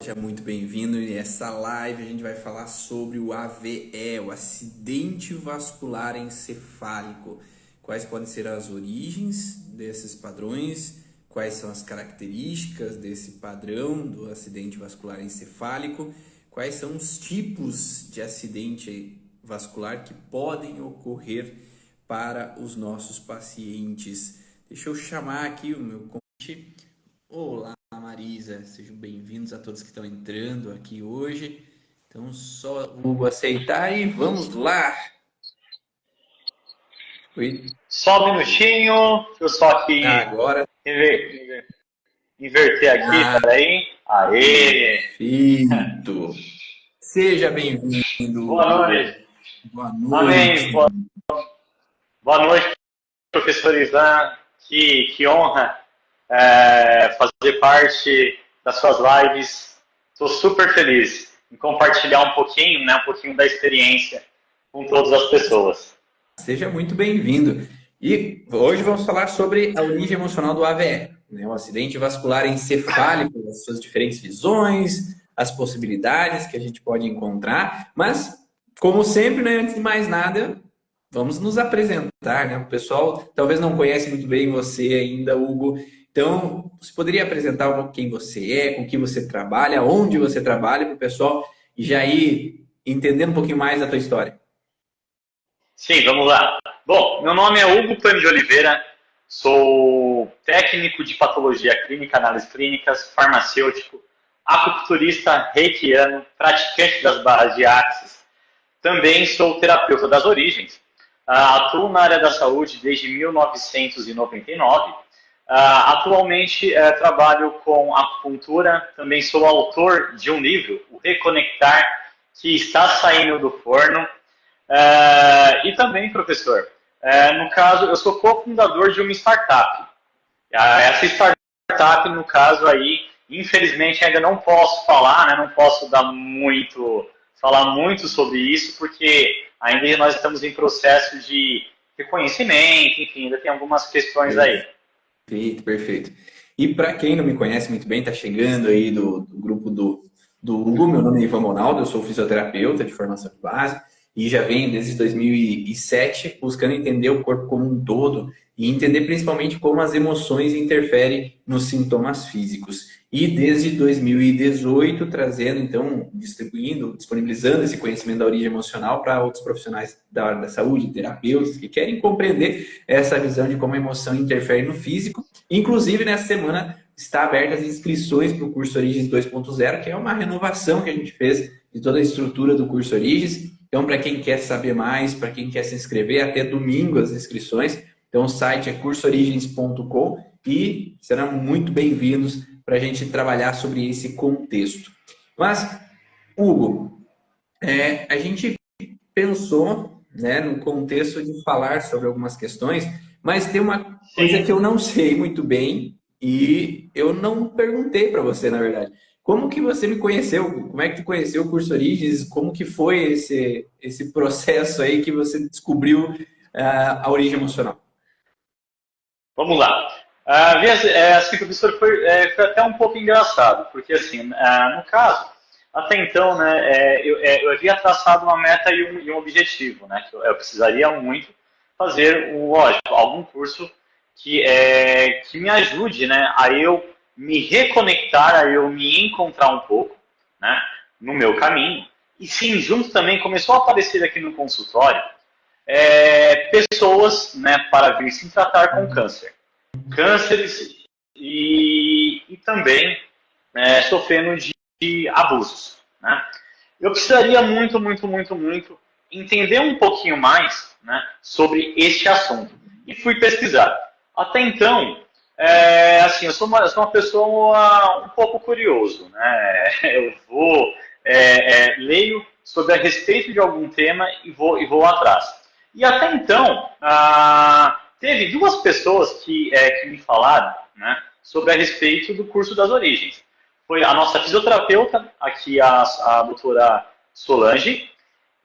Seja muito bem-vindo. E nessa live a gente vai falar sobre o AVE, o acidente vascular encefálico. Quais podem ser as origens desses padrões? Quais são as características desse padrão do acidente vascular encefálico? Quais são os tipos de acidente vascular que podem ocorrer para os nossos pacientes? Deixa eu chamar aqui o meu convite. Olá, Marisa, sejam bem-vindos a todos que estão entrando aqui hoje. Então, só o Hugo aceitar e vamos lá. Oi. Só um minutinho, deixa eu só aqui Agora, inverter aqui, peraí. Aê! perfeito. Seja bem-vindo, Boa Hugo. noite. Boa Amém. noite. Boa noite, professor Ivan. Que honra fazer parte das suas lives. Estou super feliz em compartilhar um pouquinho da experiência com todas as pessoas. Seja muito bem-vindo. E hoje vamos falar sobre a origem emocional do AVE, né? O acidente vascular encefálico, as suas diferentes visões, as possibilidades que a gente pode encontrar. Mas, como sempre, né, antes de mais nada, vamos nos apresentar, né? O pessoal talvez não conhece muito bem você ainda, Hugo. Então, você poderia apresentar um pouco quem você é, com que você trabalha, onde você trabalha, para o pessoal já ir entendendo um pouquinho mais da tua história. Sim, vamos lá. Bom, meu nome é Hugo Plano de Oliveira, sou técnico de patologia clínica, análises clínicas, farmacêutico, acupunturista reikiano, praticante das barras de axis. Também sou terapeuta das origens. Atuo na área da saúde desde 1999. Atualmente trabalho com acupuntura, também sou autor de um livro, O Reconectar, que está saindo do forno. E também, professor, no caso, eu sou cofundador de uma startup. Essa startup, no caso aí, infelizmente ainda não posso falar, né, não posso falar muito sobre isso, porque ainda nós estamos em processo de reconhecimento, enfim, ainda tem algumas questões aí. Perfeito, perfeito. E para quem não me conhece muito bem, está chegando aí do grupo do Hugo, meu nome é Ivan Monaldo, eu sou fisioterapeuta de formação de base e já venho desde 2007 buscando entender o corpo como um todo e entender principalmente como as emoções interferem nos sintomas físicos. E desde 2018 trazendo, então, disponibilizando esse conhecimento da origem emocional para outros profissionais da área da saúde, terapeutas, que querem compreender essa visão de como a emoção interfere no físico. Inclusive, nessa semana está aberta as inscrições para o curso Origens 2.0, que é uma renovação que a gente fez de toda a estrutura do curso Origens. Então, para quem quer saber mais, para quem quer se inscrever, até domingo as inscrições. Então, o site é cursoorigens.com e serão muito bem-vindos para a gente trabalhar sobre esse contexto. Mas, Hugo, a gente pensou, né, no contexto de falar sobre algumas questões, mas tem uma coisa que Sim. eu não sei muito bem e eu não perguntei para você, na verdade. Como que você me conheceu? Como é que tu conheceu o curso Origens? Como que foi esse processo aí que você descobriu a origem emocional? Vamos lá. Assim, professor, foi até um pouco engraçado, porque, assim, no caso, até então, né, eu havia traçado uma meta e um objetivo, né, que eu precisaria muito fazer, lógico, algum curso que me ajude, né, a eu me reconectar, a eu me encontrar um pouco, né, no meu caminho. E sim, junto também começou a aparecer aqui no consultório pessoas, né, para vir se tratar com câncer. Cânceres e também sofrendo de abusos. Né? Eu precisaria muito entender um pouquinho mais, né, sobre este assunto. E fui pesquisar. Até então, assim, eu sou uma pessoa um pouco curioso. Né? Eu leio sobre a respeito de algum tema e vou atrás. E até então, teve duas pessoas que me falaram, né, sobre a respeito do curso das origens. Foi a nossa fisioterapeuta, aqui a doutora Solange,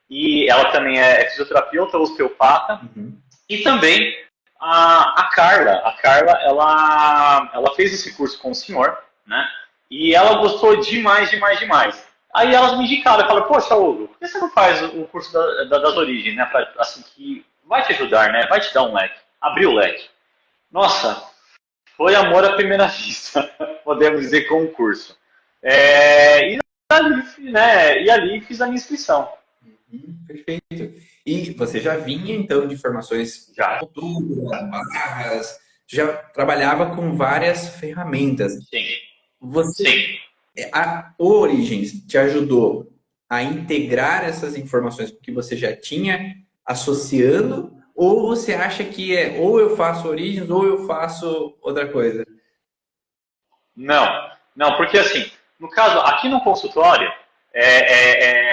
e ela também é fisioterapeuta, osteopata, Uhum. e também a Carla. A Carla, ela fez esse curso com o senhor, né? E ela gostou demais, demais, demais. Aí elas me indicaram, eu falei, poxa, Hugo, por que você não faz o curso das origens, né? Assim, que vai te ajudar, né? Vai te dar um leque, abrir o leque. Nossa, foi amor à primeira vista, podemos dizer, com o curso. E ali fiz a minha inscrição. Perfeito. E você já vinha, então, de formações Já. cultura, barras, já trabalhava com várias ferramentas. Sim. Você, Sim. a Origins te ajudou a integrar essas informações que você já tinha associando, ou você acha que ou eu faço Origins ou eu faço outra coisa? Não, não, porque assim, no caso, aqui no consultório,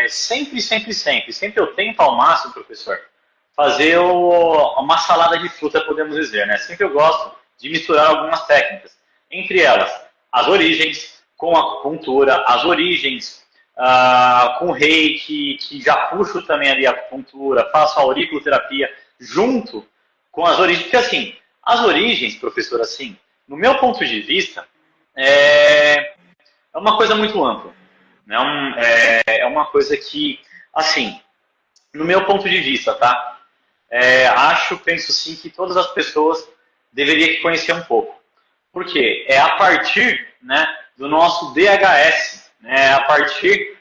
sempre eu tento ao máximo, professor, fazer uma salada de fruta, podemos dizer, né? Sempre eu gosto de misturar algumas técnicas, entre elas as origens com a acupuntura, as origens com reiki, que já puxo também ali a acupuntura, faço a auriculoterapia junto com as origens, porque assim, as origens, professor, assim, no meu ponto de vista, é, é uma coisa muito ampla. Né? É uma coisa que, assim, no meu ponto de vista, tá? Penso sim que todas as pessoas deveriam conhecer um pouco. Por quê? É a partir, né, do nosso DHS, né, a partir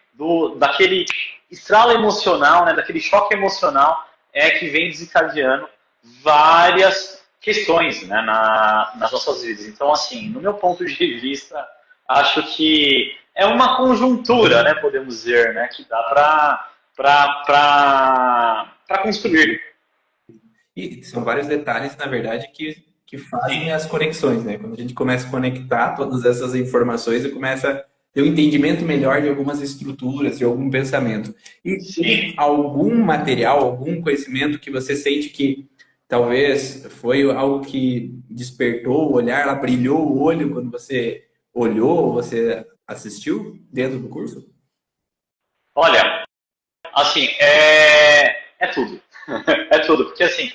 daquele estralo emocional, né, daquele choque emocional que vem desencadeando várias questões, né, nas nossas vidas. Então, assim, no meu ponto de vista, acho que é uma conjuntura, né, podemos dizer, né, que dá para construir. E são vários detalhes, na verdade, que fazem Sim, as conexões, né? Quando a gente começa a conectar todas essas informações e começa a ter um entendimento melhor de algumas estruturas, de algum pensamento. E sim. tem algum material, algum conhecimento que você sente que talvez foi algo que despertou o olhar, ela brilhou o olho quando você olhou, você assistiu dentro do curso? Olha, assim, é tudo. É tudo, porque assim,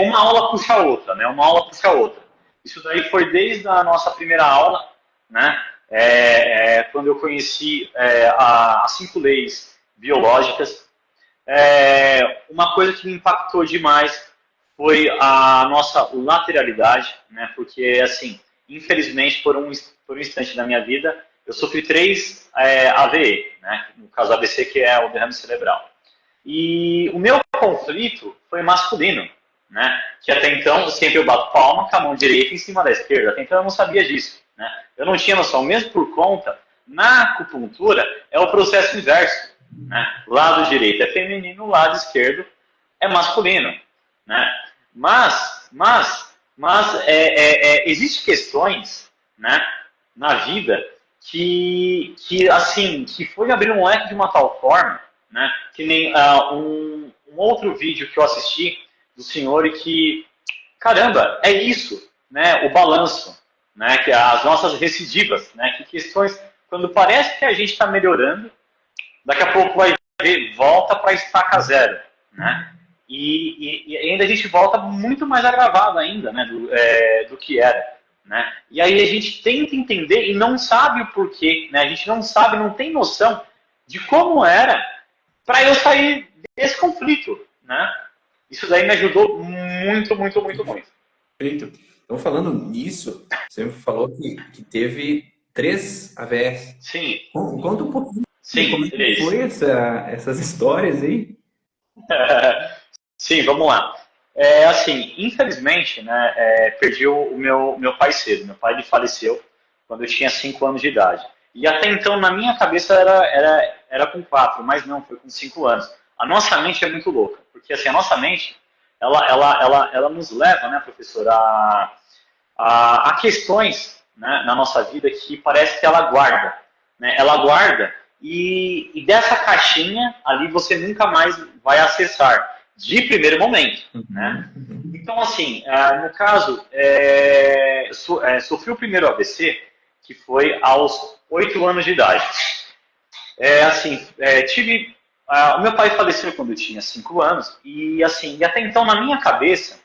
uma aula puxa a outra, né? Uma aula puxa a outra. Isso daí foi desde a nossa primeira aula, né? Quando eu conheci as 5 leis biológicas. Uma coisa que me impactou demais foi a nossa lateralidade, né? Porque, assim, infelizmente, por um instante da minha vida, eu sofri 3 AVE, né? No caso AVC, que é o derrame cerebral. E o meu conflito foi masculino, né? Que até então sempre eu bato palma com a mão direita em cima da esquerda. Até então eu não sabia disso, né? Eu não tinha noção, mesmo por conta, na acupuntura é o processo inverso, né? Lado direito é feminino, lado esquerdo é masculino, né? Mas existem questões, né, na vida que assim, que foi abrir um leque de uma tal forma, né, que nem um outro vídeo que eu assisti do senhor e que, caramba, é isso, né, o balanço, né, que as nossas recidivas, né, que questões, quando parece que a gente está melhorando, daqui a pouco vai ver, volta para estaca zero, né? E ainda a gente volta muito mais agravado ainda, né, do que era, né? E aí a gente tenta entender e não sabe o porquê, né? A gente não sabe, não tem noção de como era para eu sair desse conflito, né? Isso daí me ajudou muito, muito, muito, muito. Perfeito. Então, falando nisso, você me falou que teve 3 AVS. Sim, Conta um pouquinho como sim, é que foi três. essas histórias aí. Sim, vamos lá. Assim, infelizmente, né, perdi o meu pai cedo. Meu pai ele faleceu quando eu tinha 5 anos de idade. E até então, na minha cabeça, era com 4, mas não, foi com 5 anos. A nossa mente é muito louca, porque assim, a nossa mente, ela nos leva, né, professor, a questões, né, na nossa vida que parece que ela guarda. Né? Ela guarda e dessa caixinha ali você nunca mais vai acessar de primeiro momento. Né? Uhum, uhum. Então, assim, no caso, sofri o primeiro AVC, que foi aos 8 anos de idade. Tive. O meu pai faleceu quando eu tinha 5 anos, e assim, e até então, na minha cabeça,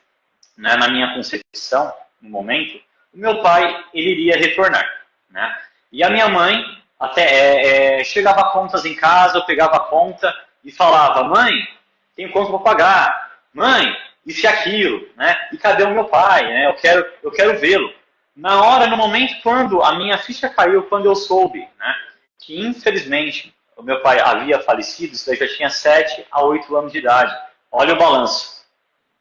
né, na minha concepção, no momento, o meu pai ele iria retornar. Né? E a minha mãe até chegava contas em casa, eu pegava a conta e falava, mãe, tem conta para pagar, mãe, isso e aquilo, né? E cadê o meu pai, né? Eu quero vê-lo. Na hora, no momento, quando a minha ficha caiu, quando eu soube, né, que infelizmente o meu pai havia falecido, isso daí já tinha 7 a 8 anos de idade. Olha o balanço.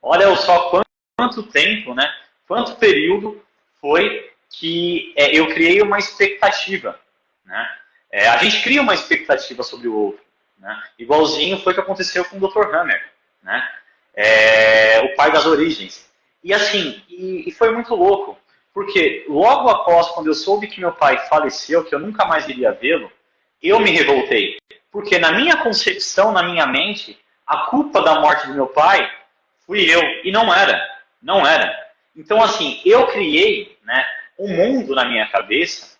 Olha só quanto tempo, né? Quanto período foi que eu criei uma expectativa, né? A gente cria uma expectativa sobre o outro, né? Igualzinho foi o que aconteceu com o Dr. Hammer, né? O pai das origens. E assim, e foi muito louco, porque logo após, quando eu soube que meu pai faleceu, que eu nunca mais iria vê-lo, eu me revoltei. Porque na minha concepção, na minha mente, a culpa da morte do meu pai fui eu. E não era. Não era. Então, assim, eu criei, né, um mundo na minha cabeça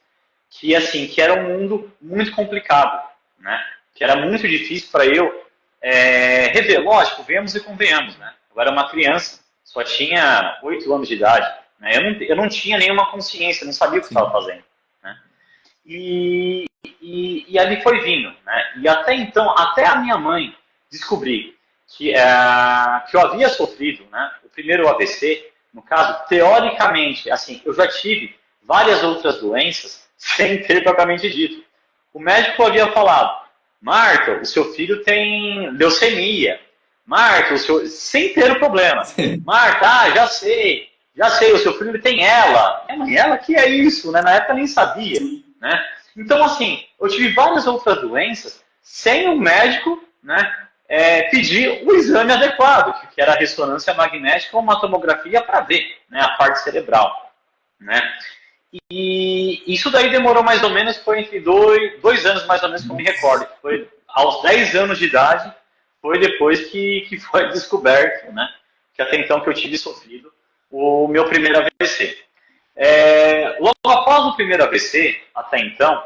que, assim, que era um mundo muito complicado, né? Que era muito difícil para eu rever. Lógico, venhamos e convenhamos, né? Eu era uma criança, só tinha 8 anos de idade. Né? Eu não tinha nenhuma consciência, não sabia o que estava fazendo. Né? E ali foi vindo. Né? E até então, até a minha mãe descobrir que eu havia sofrido, né, o primeiro AVC, no caso, teoricamente, assim, eu já tive várias outras doenças sem ter propriamente dito. O médico havia falado, Marta, o seu filho tem leucemia. Marta, sem ter o problema. Sim. Marta, já sei, o seu filho tem ela. Mas ela, que é isso? Né? Na época eu nem sabia. Né? Então, assim, eu tive várias outras doenças sem o médico, né, pedir o exame adequado, que era a ressonância magnética ou uma tomografia para ver, né, a parte cerebral. Né? E isso daí demorou mais ou menos, foi entre 2 anos mais ou menos que eu me recordo. Foi aos 10 anos de idade, foi depois que foi descoberto, né, que até então que eu tive sofrido o meu primeiro AVC. Logo após o primeiro AVC, até então,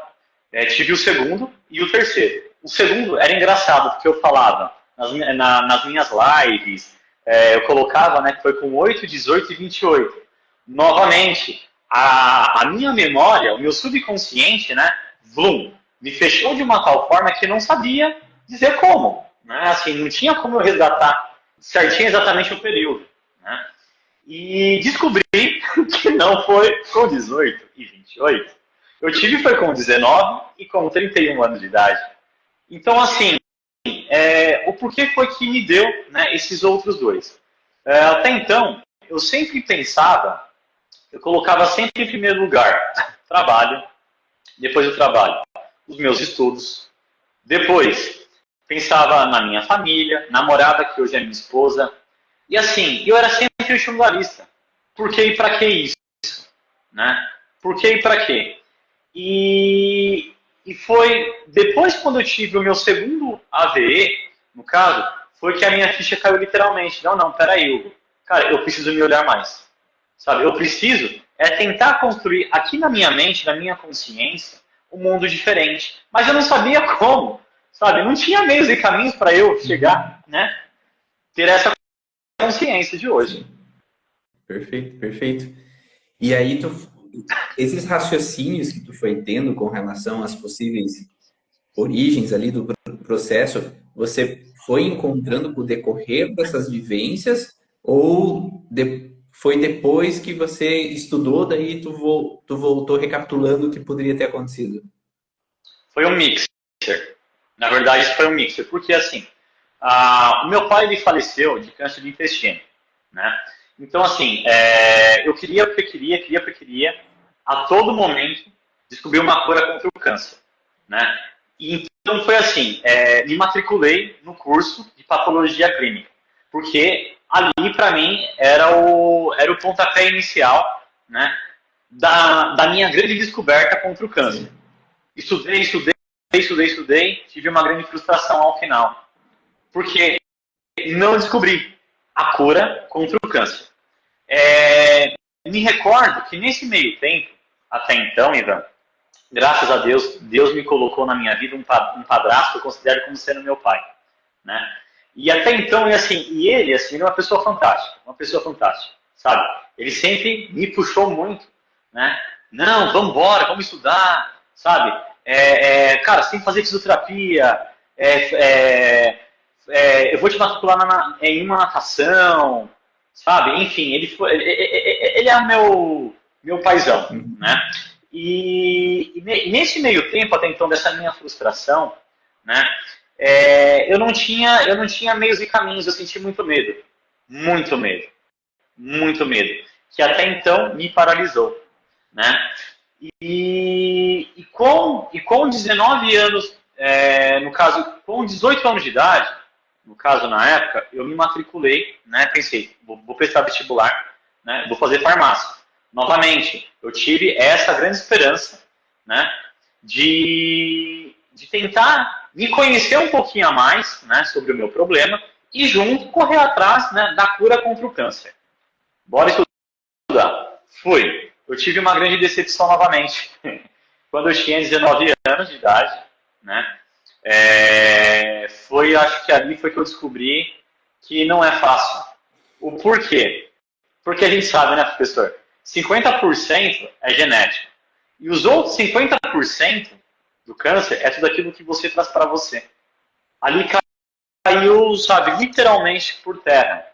tive o segundo e o terceiro. O segundo era engraçado, porque eu falava nas minhas lives, eu colocava, né, que foi com 8, 18 e 28. Novamente, a minha memória, o meu subconsciente, né, vlum, me fechou de uma tal forma que eu não sabia dizer como. Né? Assim, não tinha como eu resgatar certinho exatamente o período. Né? E descobri que não foi com 18 e 28. Eu tive foi com 19 e com 31 anos de idade. Então, assim, o porquê foi que me deu, né, esses outros dois? Até então, eu sempre pensava, eu colocava sempre em primeiro lugar trabalho, depois do trabalho, os meus estudos, depois pensava na minha família, namorada, que hoje é minha esposa, e assim, eu era sempre vestibularista. Por que e para que isso? Né? Por que e para quê? E foi depois, quando eu tive o meu segundo AVE, no caso, foi que a minha ficha caiu literalmente. Não, peraí, Hugo. Cara, eu preciso me olhar mais. Sabe? Eu preciso tentar construir aqui na minha mente, na minha consciência, um mundo diferente. Mas eu não sabia como. Sabe? Não tinha meios e caminhos para eu chegar, né? Ter essa consciência de hoje. Perfeito, perfeito. E aí, esses raciocínios que tu foi tendo com relação às possíveis origens ali do processo, você foi encontrando com o decorrer dessas vivências ou foi depois que você estudou, daí tu voltou recapitulando o que poderia ter acontecido? Foi um mixer. Na verdade, isso foi um mixer. Porque, assim, o meu pai ele faleceu de câncer de intestino. Né? Então, assim, eu queria porque queria, a todo momento, descobrir uma cura contra o câncer. Né? E, então, foi assim, me matriculei no curso de patologia clínica. Porque ali, para mim, era o pontapé inicial, né, da minha grande descoberta contra o câncer. Estudei, tive uma grande frustração ao final. Porque não descobri a cura contra o câncer. Me recordo que nesse meio tempo, até então, Ivan, graças a Deus, Deus me colocou na minha vida um padrasto que eu considero como sendo meu pai. Né? E até então, ele é uma pessoa fantástica, sabe? Ele sempre me puxou muito, né? Não, vamos embora, vamos estudar, sabe? Cara, você tem que fazer fisioterapia, eu vou te matricular em uma natação, sabe? Enfim, ele é meu paizão, né? E nesse meio tempo, até então, dessa minha frustração, né? Eu não tinha meios e caminhos, eu senti muito medo. Muito medo. Muito medo. Que até então me paralisou, né? Com 19 anos, no caso, com 18 anos de idade, no caso, na época, eu me matriculei, né? Pensei, vou prestar vestibular, né? Vou fazer farmácia. Novamente, eu tive essa grande esperança, né? De tentar me conhecer um pouquinho a mais, né? Sobre o meu problema e junto correr atrás, né? Da cura contra o câncer. Bora estudar. Fui. Eu tive uma grande decepção novamente. Quando eu tinha 19 anos de idade, né? Acho que ali foi que eu descobri que não é fácil. O porquê? Porque a gente sabe, né, professor? 50% é genético. E os outros 50% do câncer é tudo aquilo que você traz para você. Ali caiu, sabe, literalmente por terra,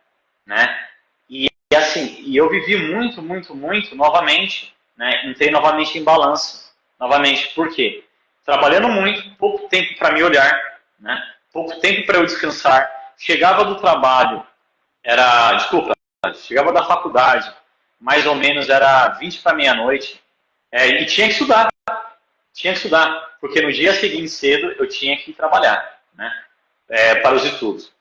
né? E assim, eu vivi muito, muito, muito novamente, né? Entrei novamente em balanço. Novamente, por quê? Trabalhando muito, pouco tempo para me olhar, né? Pouco tempo para eu descansar. Chegava do trabalho, chegava da faculdade, mais ou menos era 20 para meia-noite, e tinha que estudar. Tinha que estudar, porque no dia seguinte cedo eu tinha que trabalhar, né? Para os estudos.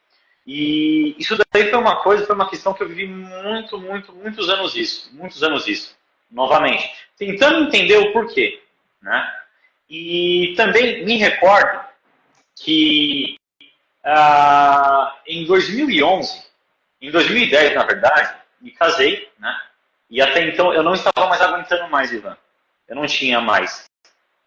E isso daí foi uma questão que eu vivi muitos anos isso, novamente, tentando entender o porquê, né? E também me recordo que em 2011, em 2010, na verdade, me casei, né? E até então eu não estava mais aguentando mais, Ivan. Eu não tinha mais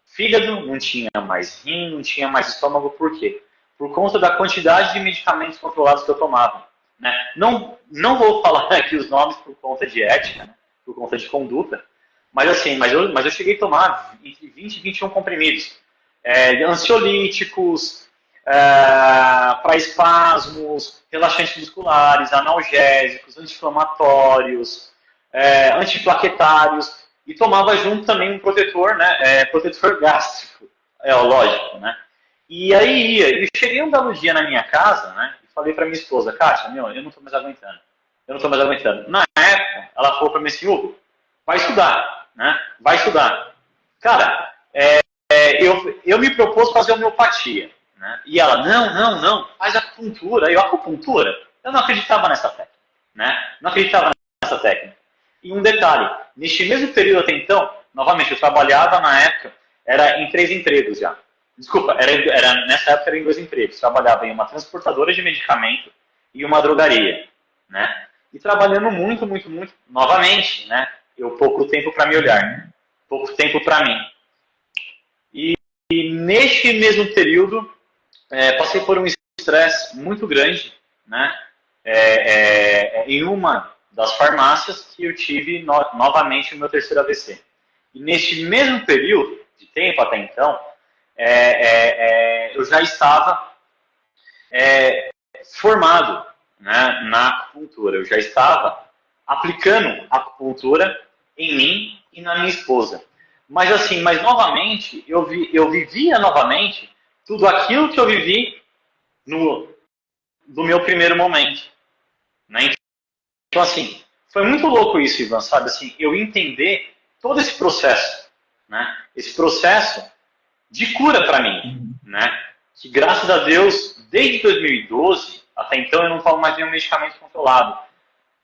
fígado, não tinha mais rim, não tinha mais estômago, por quê? Por conta da quantidade de medicamentos controlados que eu tomava. Né? Não vou falar aqui os nomes por conta de ética, né? Por conta de conduta, mas assim, mas eu cheguei a tomar entre 20 e 21 comprimidos. Ansiolíticos, para espasmos, relaxantes musculares, analgésicos, anti-inflamatórios, antiplaquetários, e tomava junto também um protetor, né, protetor gástrico, lógico, né. E aí eu cheguei um belo dia na minha casa, né, e falei para minha esposa, Kátia, eu não estou mais aguentando, Na época, ela falou para mim assim, Hugo, vai estudar, né, vai estudar. Cara, eu me propus fazer homeopatia, né? E ela, não, faz acupuntura. Acupuntura? Eu não acreditava nessa técnica, né? Não acreditava nessa técnica. E um detalhe, neste mesmo período até então, novamente, eu trabalhava na época, era em 3 empregos já. Desculpa, nessa época era em 2 empregos. Trabalhava em uma transportadora de medicamento e uma drogaria, né? E trabalhando muito, novamente, né? Pouco tempo para me olhar, pouco tempo para mim. E neste mesmo período, passei por um estresse muito grande, né? Em uma das farmácias que eu tive novamente o meu terceiro AVC. E neste mesmo período de tempo até então, eu já estava formado, né, na acupuntura. Eu já estava aplicando acupuntura em mim e na minha esposa. Mas assim, novamente, eu vivia novamente tudo aquilo que eu vivi no meu primeiro momento, né? Então assim, foi muito louco isso, Ivan, sabe? Assim, eu entender todo esse processo, né? Esse processo de cura para mim, né? Que graças a Deus, desde 2012, até então eu não tomo mais nenhum medicamento controlado.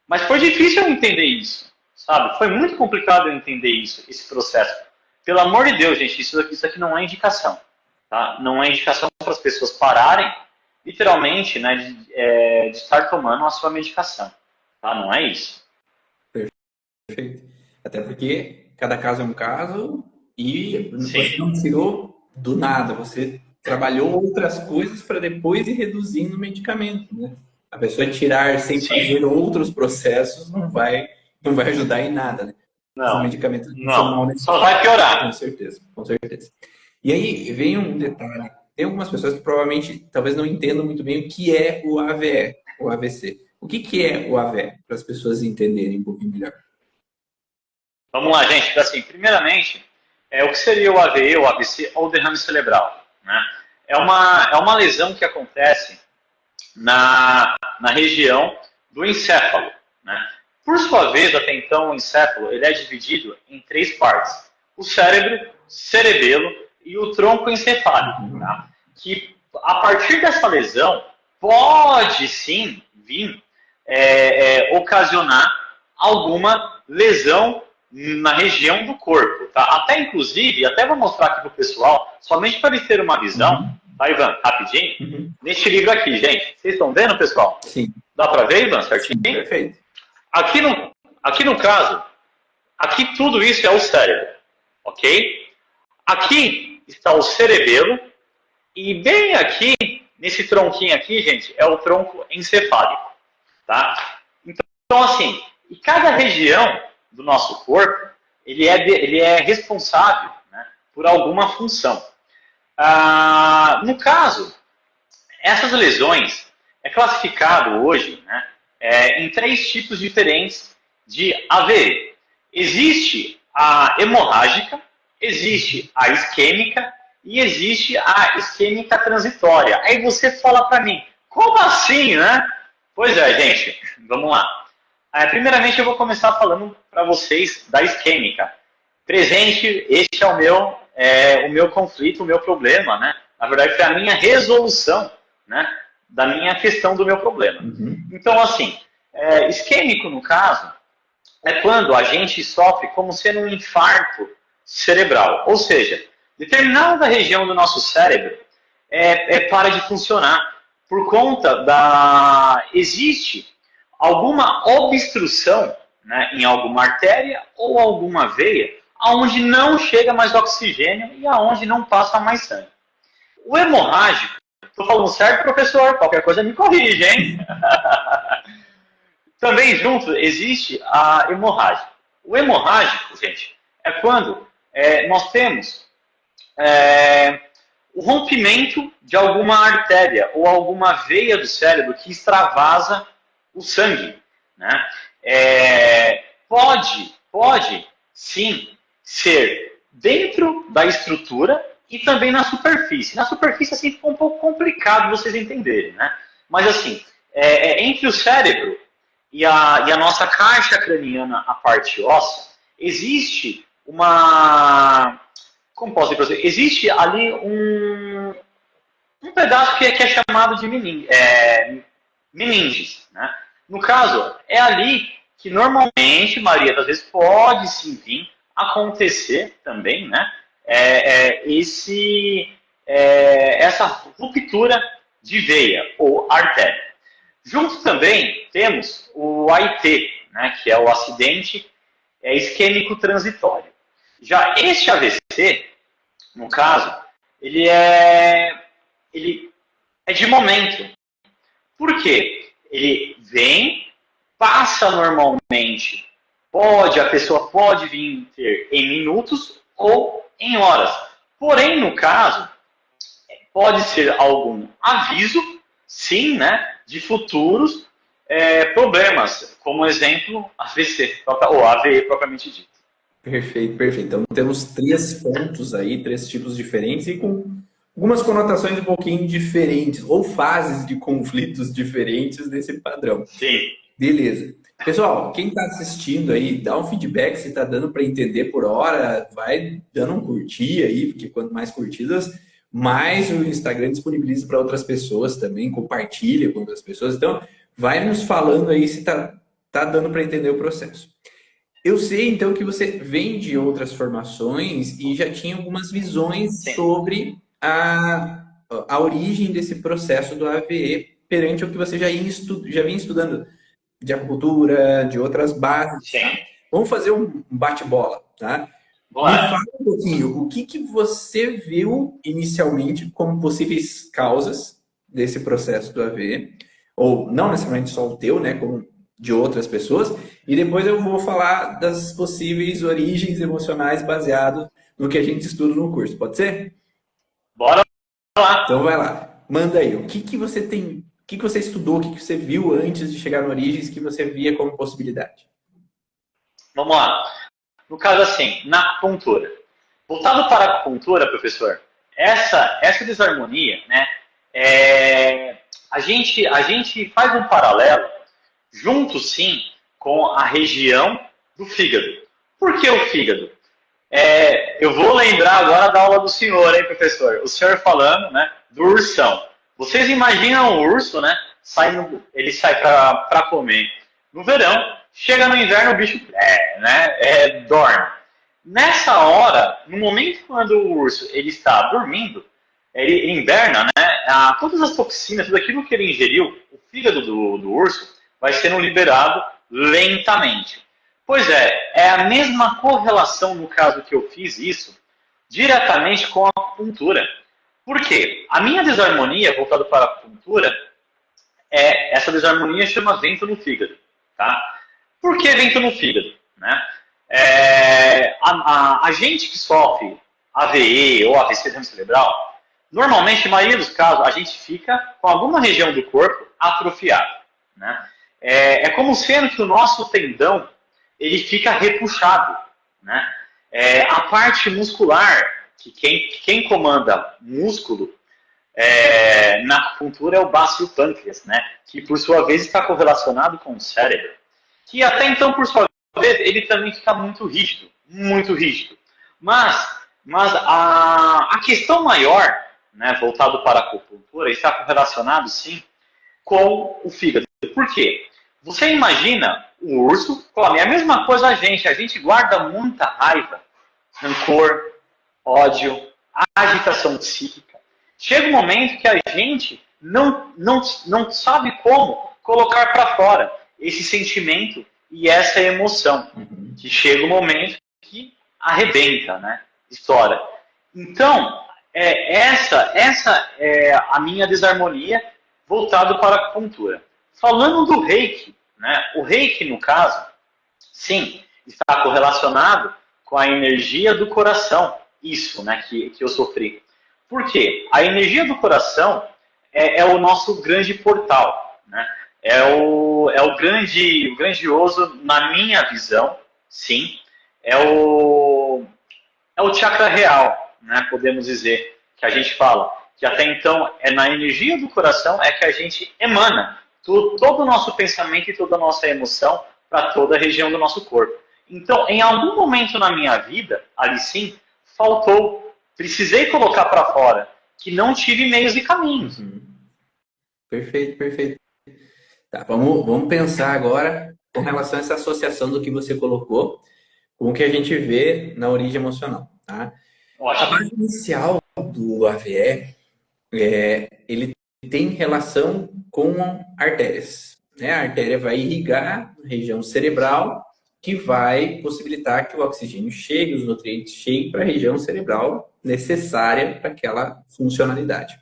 Mas foi difícil eu entender isso, sabe? Foi muito complicado eu entender isso, esse processo. Pelo amor de Deus, gente, isso aqui não é indicação. Tá? Não é indicação para as pessoas pararem, literalmente, né, de estar tomando a sua medicação. Tá? Não é isso. Perfeito. Até porque cada caso é um caso e você Sim. não tirou do nada. Você trabalhou outras coisas para depois ir reduzindo o medicamento. Né? A pessoa tirar sem Sim. fazer outros processos não vai ajudar em nada. Né? o Não, medicamento funcional não. nesse Só caso. vai piorar. Com certeza, com certeza. E aí vem um detalhe. Tem algumas pessoas que provavelmente talvez não entendam muito bem o que é o AVE, o AVC. O que é o AVE? Para as pessoas entenderem um pouquinho melhor. Vamos lá, gente. Assim, primeiramente, o que seria o AVE, o AVC ou derrame cerebral? Né? É uma lesão que acontece na região do encéfalo. Né? Por sua vez, até então, o encéfalo ele é dividido em três partes: o cérebro, cerebelo e o tronco encefálico. Tá? Que a partir dessa lesão pode sim vir ocasionar alguma lesão na região do corpo. Tá? Até inclusive, até vou mostrar aqui para o pessoal, somente para eles terem uma visão, tá, Ivan? Rapidinho. Neste livro aqui, gente. Vocês estão vendo, pessoal? Sim. Dá para ver, Ivan, certinho? Sim, perfeito. Aqui no caso, aqui tudo isso é o cérebro, ok? Aqui está o cerebelo e bem aqui, nesse tronquinho aqui, gente, é o tronco encefálico, tá? Então, assim, e cada região do nosso corpo, ele é responsável, né, por alguma função. No caso, essas lesões é classificado hoje, né, em três tipos diferentes de AVE. Existe a hemorrágica, existe a isquêmica e existe a isquêmica transitória. Aí você fala para mim, como assim, né? Pois é, gente, vamos lá. Primeiramente eu vou começar falando para vocês da isquêmica. Presente, este é o meu conflito, o meu problema, né? Na verdade, foi a minha resolução, né, da minha questão do meu problema. Então, assim, isquêmico, no caso, é quando a gente sofre como sendo um infarto cerebral. Ou seja, determinada região do nosso cérebro para de funcionar por conta da... Existe alguma obstrução, né, em alguma artéria ou alguma veia aonde não chega mais oxigênio e aonde não passa mais sangue. O hemorrágico, estou falando certo, professor? Qualquer coisa me corrige, hein? Também junto existe a hemorrágica. O hemorrágico, gente, é quando nós temos o rompimento de alguma artéria ou alguma veia do cérebro que extravasa o sangue. Né? Pode, sim, ser dentro da estrutura e também na superfície. Na superfície, assim, fica um pouco complicado vocês entenderem, né? Mas, assim, entre o cérebro e a nossa caixa craniana, a parte óssea, existe uma... Como posso dizer para você? Existe ali um pedaço que é chamado de meninges. Né? No caso, é ali que normalmente, maioria das vezes, pode sim vir acontecer também, né? Essa ruptura de veia ou artéria. Junto também temos o AIT, né, que é o acidente isquêmico transitório. Já este AVC, no caso, ele é de momento. Por quê? Ele vem, passa normalmente, a pessoa pode vir ter em minutos ou em horas. Porém, no caso, pode ser algum aviso, sim, né, de futuros problemas, como exemplo, AVC, ou AVE propriamente dito. Perfeito, perfeito. Então temos três pontos aí, três tipos diferentes e com algumas conotações um pouquinho diferentes, ou fases de conflitos diferentes desse padrão. Sim. Beleza. Pessoal, quem está assistindo aí, dá um feedback se está dando para entender por hora, vai dando um curtir aí, porque quanto mais curtidas, mais o Instagram disponibiliza para outras pessoas também, compartilha com outras pessoas. Então, vai nos falando aí se tá dando para entender o processo. Eu sei, então, que você vem de outras formações e já tinha algumas visões sobre a origem desse processo do AVE perante o que você já vinha estudando de acupuntura, de outras bases. Tá? Vamos fazer um bate-bola, tá? Boa. Me fala um pouquinho, o que você viu inicialmente como possíveis causas desse processo do AVE? Ou não necessariamente só o teu, né? Como de outras pessoas, e depois eu vou falar das possíveis origens emocionais baseado no que a gente estuda no curso. Pode ser? Bora lá. Então vai lá, manda aí. O que que você tem, o que você estudou, o que que você viu antes de chegar no Origens que você via como possibilidade? Vamos lá. No caso, assim, na acupuntura. Voltado para a acupuntura, professor, essa desarmonia, né, a gente faz um paralelo, junto sim, com a região do fígado. Por que o fígado? Eu vou lembrar agora da aula do senhor, hein, professor? O senhor falando, né, do ursão. Vocês imaginam o urso, né? Ele sai para comer no verão, chega no inverno, o bicho dorme. Nessa hora, no momento quando o urso ele está dormindo, ele inverna, né? Todas as toxinas, tudo aquilo que ele ingeriu, o fígado do urso vai sendo liberado lentamente. Pois é a mesma correlação no caso que eu fiz isso diretamente com a acupuntura. Por quê? A minha desarmonia, voltada para a acupuntura, essa desarmonia chama vento no fígado. Tá? Por que vento no fígado? Né? A gente que sofre AVE ou AVC cerebral, normalmente, na maioria dos casos, a gente fica com alguma região do corpo atrofiada. Né? É como sendo que o nosso tendão ele fica repuxado. Né? A parte muscular, que quem comanda músculo na acupuntura é o bácio pâncreas, né? Que por sua vez está correlacionado com o cérebro, que até então, por sua vez, ele também fica muito rígido, muito rígido. Mas a questão maior, né, voltado para a acupuntura, está correlacionado, sim, com o fígado. Por quê? Você imagina o urso, come a mesma coisa a gente guarda muita raiva, rancor, ódio, agitação psíquica. Chega um momento que a gente não sabe como colocar para fora esse sentimento e essa emoção. Que chega um momento que arrebenta, né? Estoura. Então, essa é a minha desarmonia voltado para a acupuntura. Falando do reiki, né? O reiki, no caso, sim, está correlacionado com a energia do coração. Isso, né, que eu sofri. Por quê? A energia do coração é o nosso grande portal. Né? O grandioso, na minha visão, sim, é o chakra real, né, podemos dizer, que a gente fala. Que até então, na energia do coração é que a gente emana todo o nosso pensamento e toda a nossa emoção para toda a região do nosso corpo. Então, em algum momento na minha vida, ali sim, faltou, precisei colocar para fora, que não tive meios e caminhos. Perfeito, perfeito. Tá, vamos pensar agora com relação a essa associação do que você colocou com o que a gente vê na origem emocional. Tá? A base inicial do AVE, ele tem relação com artérias. Né? A artéria vai irrigar a região cerebral, que vai possibilitar que o oxigênio chegue, os nutrientes cheguem para a região cerebral necessária para aquela funcionalidade.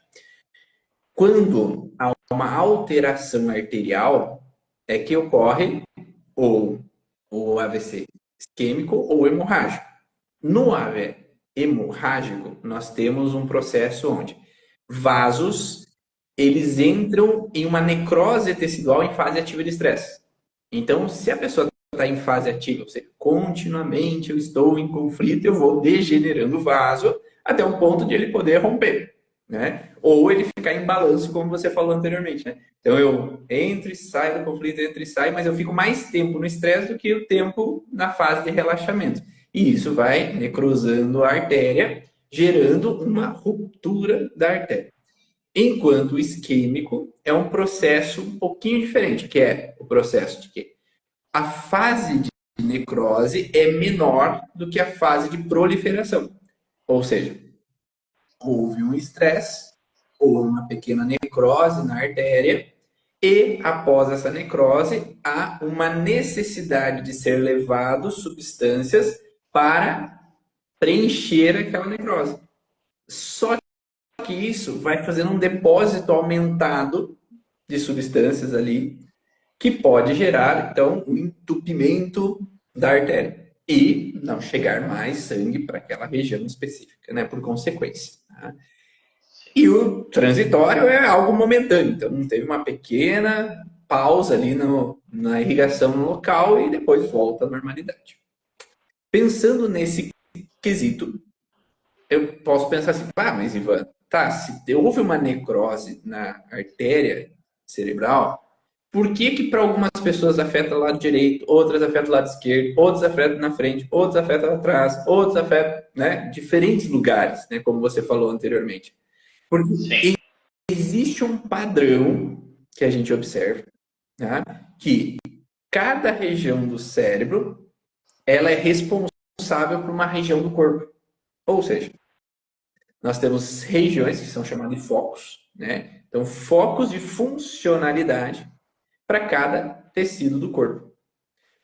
Quando há uma alteração arterial, é que ocorre ou o AVC isquêmico ou hemorrágico. No AVE hemorrágico, nós temos um processo onde vasos eles entram em uma necrose tecidual em fase ativa de estresse. Então, se a pessoa está em fase ativa, ou seja, continuamente eu estou em conflito, eu vou degenerando o vaso até um ponto de ele poder romper. Né? Ou ele ficar em balanço, como você falou anteriormente. Né? Então eu entro e saio do conflito, entro e saio, mas eu fico mais tempo no estresse do que o tempo na fase de relaxamento. E isso vai necrosando a artéria, gerando uma ruptura da artéria. Enquanto o isquêmico é um processo um pouquinho diferente, que é o processo de que a fase de necrose é menor do que a fase de proliferação. Ou seja, houve um estresse ou uma pequena necrose na artéria e, após essa necrose, há uma necessidade de ser levado substâncias para preencher aquela necrose. Só que isso vai fazendo um depósito aumentado de substâncias ali que pode gerar, então, o entupimento da artéria e não chegar mais sangue para aquela região específica, né, por consequência. Tá? E o transitório é algo momentâneo, então teve uma pequena pausa ali na irrigação no local e depois volta à normalidade. Pensando nesse quesito, eu posso pensar assim, mas Ivan, tá, se houve uma necrose na artéria cerebral, por que que para algumas pessoas afeta o lado direito, outras afeta o lado esquerdo, outras afeta na frente, outras afeta atrás, outras afeta, né, diferentes lugares, né, como você falou anteriormente? Porque Sim. existe um padrão que a gente observa, né, que cada região do cérebro ela é responsável por uma região do corpo. Ou seja, nós temos regiões que são chamadas de focos, né? Então, focos de funcionalidade para cada tecido do corpo.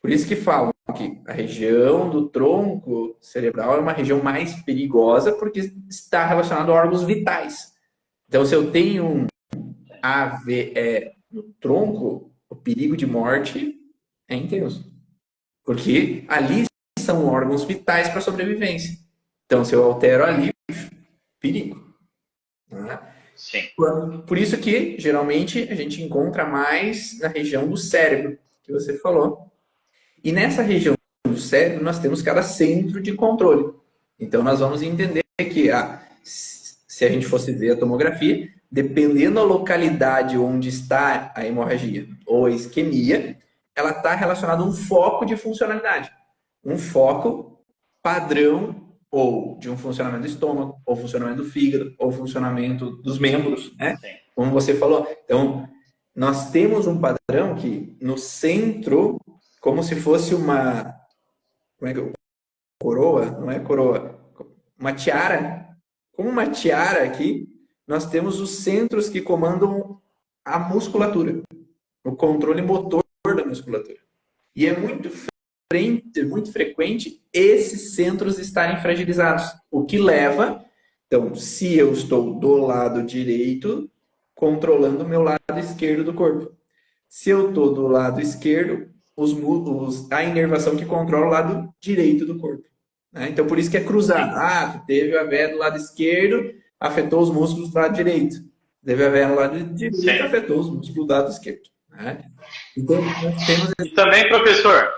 Por isso que falam que a região do tronco cerebral é uma região mais perigosa porque está relacionada a órgãos vitais. Então, se eu tenho um AVE no tronco, o perigo de morte é intenso. Porque ali são órgãos vitais para a sobrevivência. Então, se eu altero ali, perigo. Né? Sim. Por isso que, geralmente, a gente encontra mais na região do cérebro, que você falou. E nessa região do cérebro, nós temos cada centro de controle. Então, nós vamos entender que, se a gente fosse ver a tomografia, dependendo da localidade onde está a hemorragia ou a isquemia, ela está relacionada a um foco de funcionalidade. Um foco padrão ou de um funcionamento do estômago, ou funcionamento do fígado, ou funcionamento dos membros, né? Sim. Como você falou. Então, nós temos um padrão que no centro, como se fosse uma, como é que coroa, não é coroa, uma tiara, como uma tiara aqui, nós temos os centros que comandam a musculatura, o controle motor da musculatura. E é muito frequente esses centros estarem fragilizados, o que leva, então, se eu estou do lado direito, controlando o meu lado esquerdo do corpo. Se eu estou do lado esquerdo, a inervação que controla o lado direito do corpo. Né? Então, por isso que é cruzado. Tu teve a veia do lado esquerdo, afetou os músculos do lado direito. Teve a veia no lado direito, Sim. afetou os músculos do lado esquerdo. Né? Então, nós temos... E também, professor,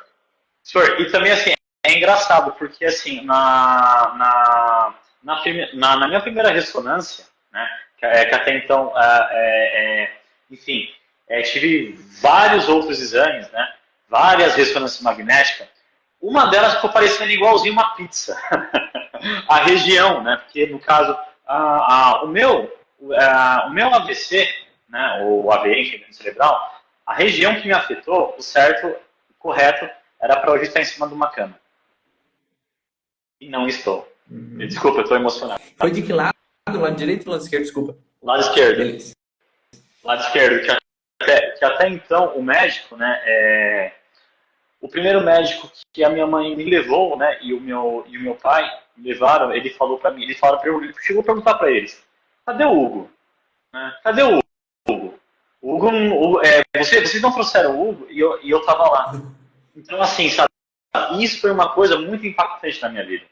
e também assim, é engraçado, porque assim, na minha primeira ressonância, né, que até então, enfim, tive vários outros exames, né, várias ressonâncias magnéticas, uma delas ficou parecendo igualzinho uma pizza. A região, né, porque no caso, o meu AVC, né, o AVE, enxergamento cerebral, a região que me afetou, o certo, o correto, era para hoje estar em cima de uma cama. E não estou. Desculpa, eu estou emocionado. Foi de que lado? Lado direito ou lado esquerdo? Desculpa. Lado esquerdo. Beleza. Lado esquerdo, que até então o médico, né, o primeiro médico que a minha mãe me levou, né, e o meu pai me levaram, ele falou para mim, ele chegou a perguntar para eles, cadê o Hugo? Né? Cadê o Hugo? O Hugo, vocês não trouxeram o Hugo? E eu tava lá. Então, assim, sabe, isso foi uma coisa muito impactante na minha vida.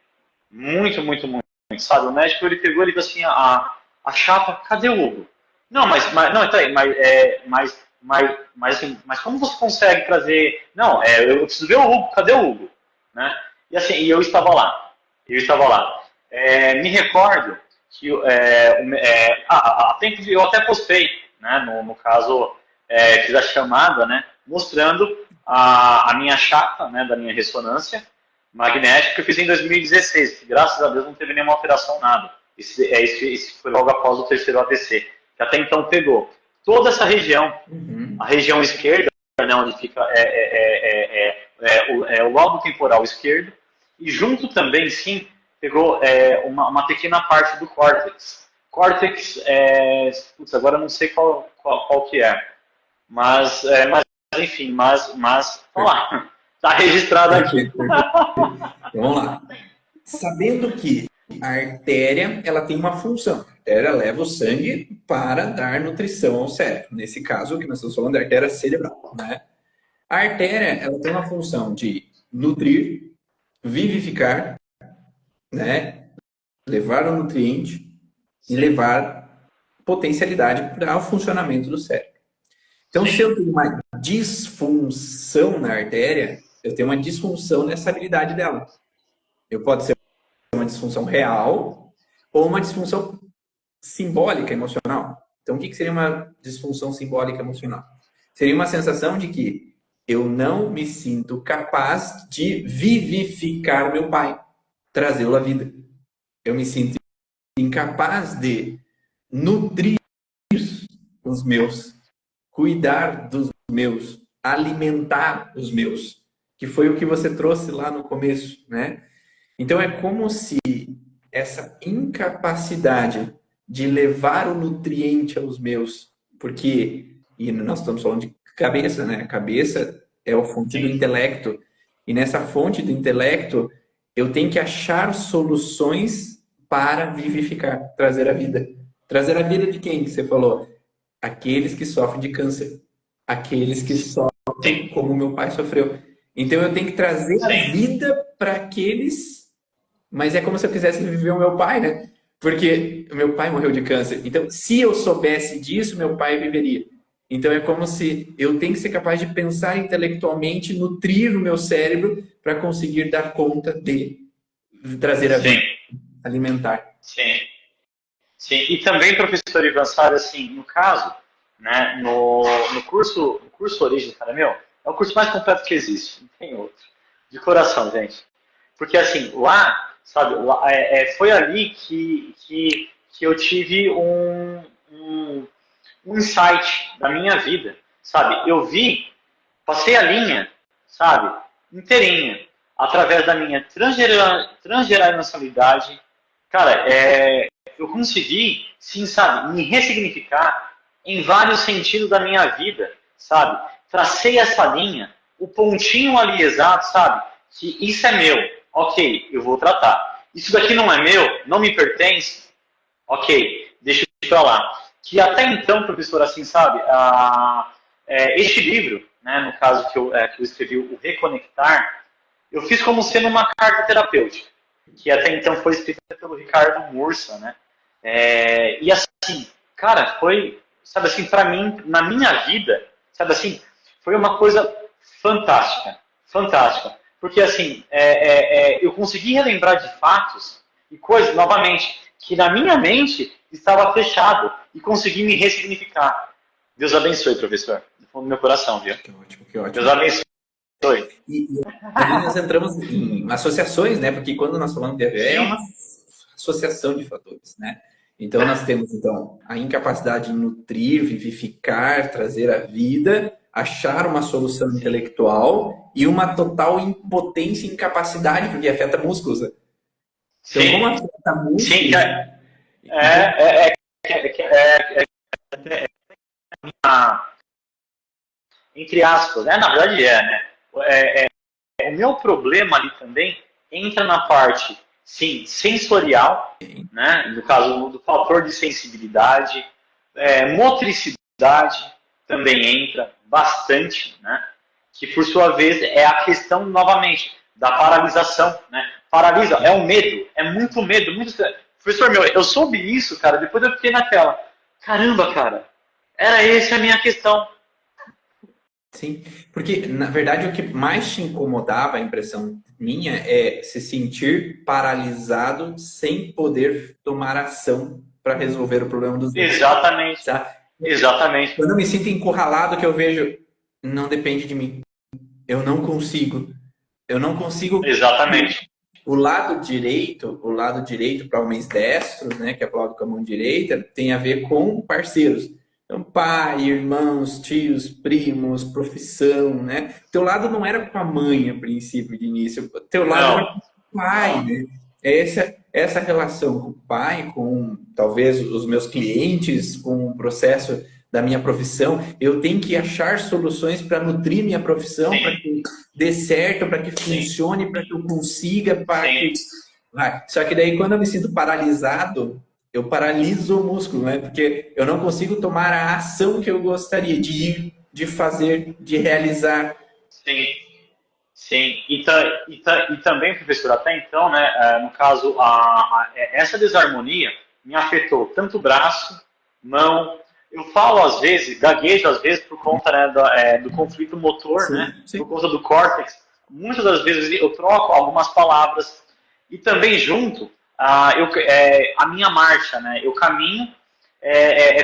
Muito, muito, muito. Sabe, o médico, ele pegou e disse assim, a chapa, cadê o Hugo? Não, não, então, mas como você consegue trazer... Não, eu preciso ver o Hugo, cadê o Hugo? Né? E assim, eu estava lá. Me recordo que eu até postei, né, no caso, fiz a chamada, né, mostrando a minha chapa, né, da minha ressonância magnética que eu fiz em 2016, que graças a Deus não teve nenhuma alteração, nada. Esse foi logo após o terceiro AVC, que até então pegou toda essa região, a região esquerda, né, onde fica o lobo temporal esquerdo, e junto também, sim, pegou uma pequena parte do córtex. Córtex, agora eu não sei qual que é, mas enfim, mas vamos lá, está registrado aqui. Vamos lá. Sabendo que a artéria ela tem uma função. A artéria leva o sangue para dar nutrição ao cérebro. Nesse caso, que nós estamos falando da artéria cerebral. Né? A artéria, ela tem uma função de nutrir, vivificar, né? Levar o nutriente e Sim, levar potencialidade para o funcionamento do cérebro. Então, se sim, eu tenho uma disfunção na artéria, eu tenho uma disfunção nessa habilidade dela. Eu pode ser uma disfunção real ou uma disfunção simbólica emocional. Então, o que seria uma disfunção simbólica emocional? Seria uma sensação de que eu não me sinto capaz de vivificar meu pai, trazê-lo à vida. Eu me sinto incapaz de nutrir os meus, cuidar dos meus, alimentar os meus, que foi o que você trouxe lá no começo, né? Então é como se essa incapacidade de levar o nutriente aos meus, porque e nós estamos falando de cabeça, né? A cabeça é a fonte do sim, intelecto, e nessa fonte do intelecto eu tenho que achar soluções para vivificar, trazer a vida. Trazer a vida de quem que você falou? Aqueles que sofrem de câncer, aqueles que sofrem sim, como meu pai sofreu. Então eu tenho que trazer a sim, vida para aqueles, mas é como se eu quisesse viver o meu pai, né? Porque o meu pai morreu de câncer. Então, se eu soubesse disso, meu pai viveria. Então é como se eu tenho que ser capaz de pensar intelectualmente, nutrir o meu cérebro para conseguir dar conta de trazer a vida, sim, alimentar. sim. Sim, e também, professor Ivan Sara, assim, no caso, né, no curso Origem, cara, meu, é o curso mais completo que existe, não tem outro. De coração, gente. Porque, assim, lá, sabe, foi ali que eu tive um insight da minha vida, sabe? Eu vi, passei a linha, sabe, inteirinha, através da minha transgeracionalidade. Cara, eu consegui, sim, sabe, me ressignificar em vários sentidos da minha vida, sabe? Tracei essa linha, o pontinho ali exato, sabe? Que isso é meu, ok, eu vou tratar. Isso daqui não é meu, não me pertence, ok, deixa eu pra lá. Que até então, professor, assim, sabe, este livro, né, no caso que eu escrevi, o Reconectar, eu fiz como sendo uma carta terapêutica, que até então foi escrita pelo Ricardo Mursa, né? E assim, cara, foi, sabe assim, para mim, na minha vida, sabe assim, foi uma coisa fantástica, fantástica, porque assim, eu consegui relembrar de fatos e coisas, novamente, que na minha mente estava fechado e consegui me ressignificar. Deus abençoe, professor, do fundo do meu coração, viu? Que ótimo, que Deus ótimo. abençoe. E ali nós entramos em associações, né? Porque quando nós falamos de AVE, é uma Sim, associação de fatores, né? Então nós temos então a incapacidade de nutrir, vivificar, trazer a vida, achar uma solução sim, intelectual e uma total impotência e incapacidade, porque afeta músculos, né? Então, como sim, afeta sim, músculos, é, então é, é, é, entre aspas, né? Na verdade né? É, é, o meu problema ali também entra na parte, sim, sensorial, né? No caso do fator de sensibilidade, motricidade também entra bastante, né? Que por sua vez é a questão novamente da paralisação, né? Paralisa, é o medo, é muito medo, muito. Professor meu, eu soube isso, cara, depois eu fiquei naquela. Caramba, cara, era essa a minha questão. sim, porque na verdade o que mais te incomodava, a impressão minha, é se sentir paralisado sem poder tomar ação para resolver o problema dos outros. Exatamente, Tá? exatamente, Quando eu me sinto encurralado, que eu vejo, não depende de mim. Eu não consigo. Eu não consigo. exatamente. O lado direito para homens destros, né, que aplaudem com a mão direita, tem a ver com parceiros. Então, pai, irmãos, tios, primos, profissão, né? Teu lado não era com a mãe a princípio, de início. Teu lado era Não, com o pai, não. né? É essa relação com o pai, com talvez os meus clientes, com o processo da minha profissão. Eu tenho que achar soluções para nutrir minha profissão, para Sim, que dê certo, para que sim, funcione, para que eu consiga, para sim, que. Vai. Só que daí, quando eu me sinto paralisado, eu paraliso o músculo, né? Porque eu não consigo tomar a ação que eu gostaria de ir, de fazer, de realizar. sim, sim. E também, professor, até então, né, no caso, essa desarmonia me afetou tanto o braço, mão. Eu falo às vezes, gaguejo às vezes por conta, né, do conflito motor, né, Sim, sim. por conta do córtex. Muitas das vezes eu troco algumas palavras e também junto a minha marcha, né, eu caminho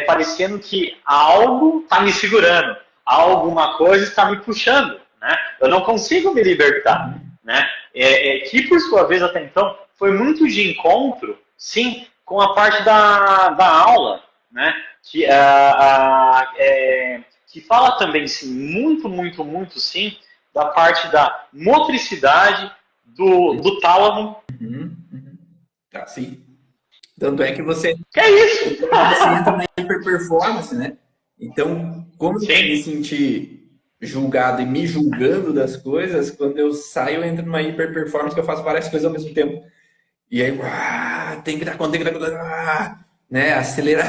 parecendo que algo está me segurando, alguma coisa está me puxando, né? Eu não consigo me libertar, né? Que por sua vez até então foi muito de encontro, sim, com a parte da aula, né? Que fala também, sim, muito, muito, muito, sim, da parte da motricidade do tálamo. Uhum, uhum. Tá, sim. Tanto é que você, Que é isso? você entra na hiperperformance, né? Então, como eu Sim, me sentir julgado e me julgando das coisas, quando eu saio, eu entro numa hiperperformance que eu faço várias coisas ao mesmo tempo. E aí, tem que dar conta, tem que dar conta, né?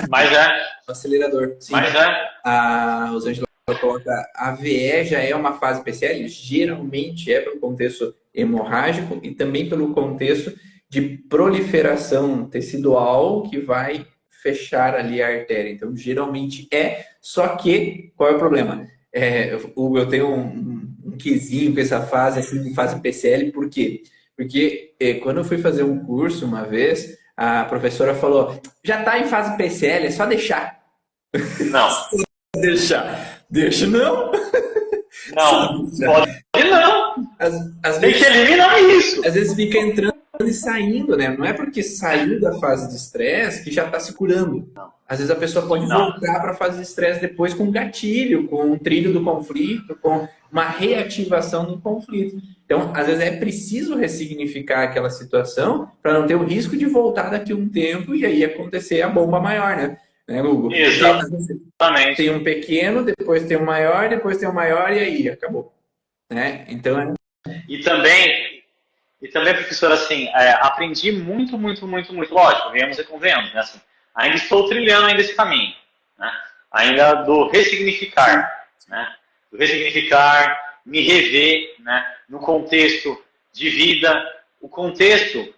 mas é, Acelerador. Sim. mas é. O Zangela coloca a VE já é uma fase PCL, geralmente é pelo contexto hemorrágico e também pelo contexto de proliferação tecidual que vai fechar ali a artéria. Então, geralmente só que, qual é o problema? Hugo, eu tenho um quesinho com essa fase, assim, fase PCL, por quê? Porque quando eu fui fazer um curso uma vez, a professora falou, já está em fase PCL, é só deixar. Não, Deixar. Deixa não. Só não, pode deixar. não. Às, às Tem que vezes, eliminar isso. às vezes fica entrando e saindo, né? Não é porque saiu da fase de estresse que já está se curando. Às vezes a pessoa pode Não, voltar para a fase de estresse depois com um gatilho, com um trilho do conflito, com uma reativação do conflito. Então, às vezes é preciso ressignificar aquela situação para não ter o risco de voltar daqui a um tempo e aí acontecer a bomba maior, né, Hugo? Porque às vezes tem exatamente. um pequeno, depois tem um maior, depois tem um maior e aí acabou, né? Então, E também, professor, assim, aprendi muito, muito, muito, muito, lógico, venhamos e convenhamos, né? Assim, ainda estou trilhando ainda esse caminho, né? Ainda do ressignificar, né? Do ressignificar, me rever, né? No contexto de vida, o contexto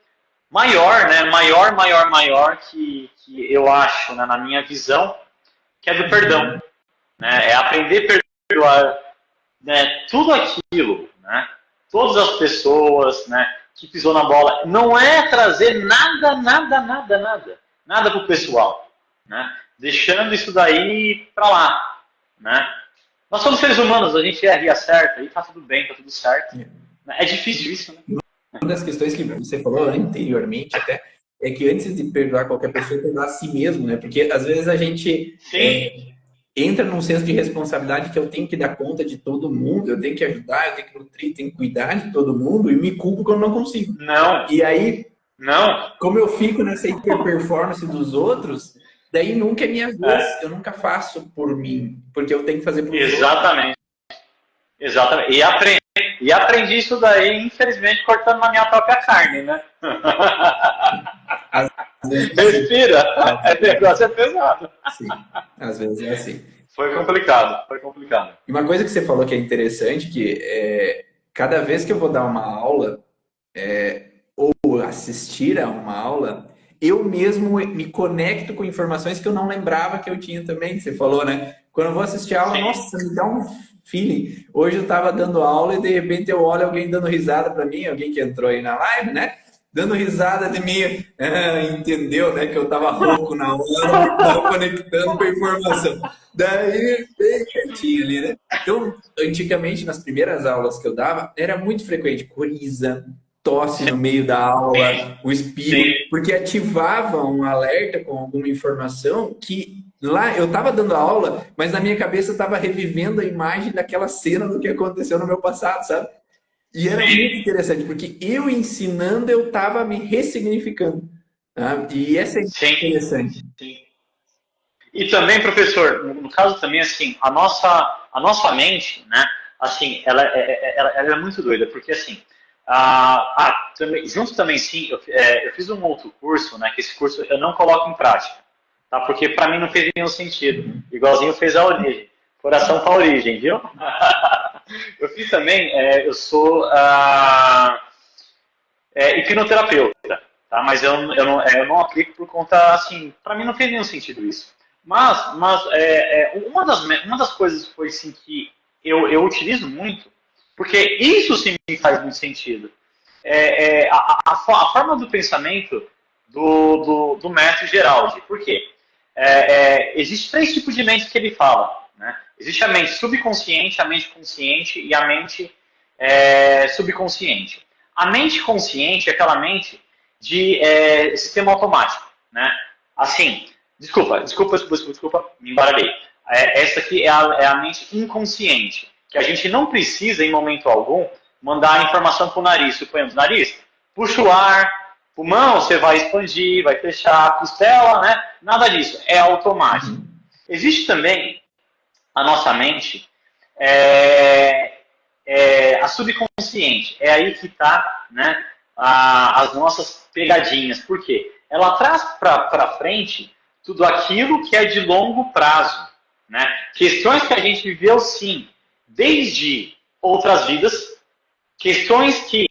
maior, né? Maior, maior, maior que eu acho, né? Na minha visão, que é do perdão, né? É aprender a perdoar, né, tudo aquilo, né, todas as pessoas, né, que pisou na bola, não é trazer nada, nada, nada, nada, nada para o pessoal, né, deixando isso daí para lá, né. Nós somos seres humanos, a gente erra e acerta, e tá tudo bem, tá tudo certo. É difícil isso, né? uma das questões que você falou anteriormente até é que antes de perdoar qualquer pessoa, perdoar a si mesmo, né? Porque às vezes a gente Sim, entra num senso de responsabilidade que eu tenho que dar conta de todo mundo, eu tenho que ajudar, eu tenho que nutrir, tenho que cuidar de todo mundo e me culpo quando não consigo. não, E aí, não, como eu fico nessa hiper-performance dos outros, daí nunca é minha vez, eu nunca faço por mim, porque eu tenho que fazer para os outros. exatamente, exatamente, e aprendi isso daí, infelizmente, cortando na minha própria carne, né? Às vezes é assim. Respira, Às o negócio é pesado. Sim, às vezes é assim. Foi complicado, foi complicado. E uma coisa que você falou que é interessante, que cada vez que eu vou dar uma aula, ou assistir a uma aula, eu mesmo me conecto com informações que eu não lembrava que eu tinha também, que você falou, né? Quando eu vou assistir a aula, Sim, nossa, me dá um feeling. Hoje eu estava dando aula e de repente eu olho alguém dando risada para mim, alguém que entrou aí na live, né? Dando risada de mim, entendeu, né? Que eu estava rouco na hora, porque estava conectando com a informação. Daí, bem quietinho ali, né? Então, antigamente, nas primeiras aulas que eu dava, era muito frequente coriza, tosse no meio da aula, o espirro, sim, porque ativava um alerta com alguma informação que lá eu estava dando aula, mas na minha cabeça estava revivendo a imagem daquela cena do que aconteceu no meu passado, sabe? E era sim, muito interessante, porque eu ensinando, eu estava me ressignificando. Tá? E essa é sim, interessante. sim. E também, professor, no caso também, assim, a nossa mente, né, assim, ela é muito doida, porque, assim, também, junto também, sim, eu fiz um outro curso, né, que esse curso eu não coloco em prática, tá, porque para mim não fez nenhum sentido, igualzinho fez a origem, coração para a origem, viu? Eu fiz também, eu sou hipnoterapeuta, tá? Mas eu não aplico por conta, assim, para mim não fez nenhum sentido isso. Mas uma das coisas foi, assim, que eu utilizo muito, porque isso sim me faz muito sentido. A forma do pensamento do mestre Geraldi. Por quê? Existem três tipos de mente que ele fala. Né? Existe a mente subconsciente, a mente consciente e a mente subconsciente. A mente consciente é aquela mente de sistema automático. Né? Assim, desculpa, me embaralhei. Essa aqui é a mente inconsciente, que a gente não precisa, em momento algum, mandar a informação para o nariz. Suponhamos, nariz, puxa o ar, pulmão, você vai expandir, vai fechar a costela, né? Nada disso, é automático. Existe também a nossa mente, a subconsciente, é aí que está, né, as nossas pegadinhas. Por quê? Ela traz para frente tudo aquilo que é de longo prazo. Né? Questões que a gente viveu, sim, desde outras vidas, questões que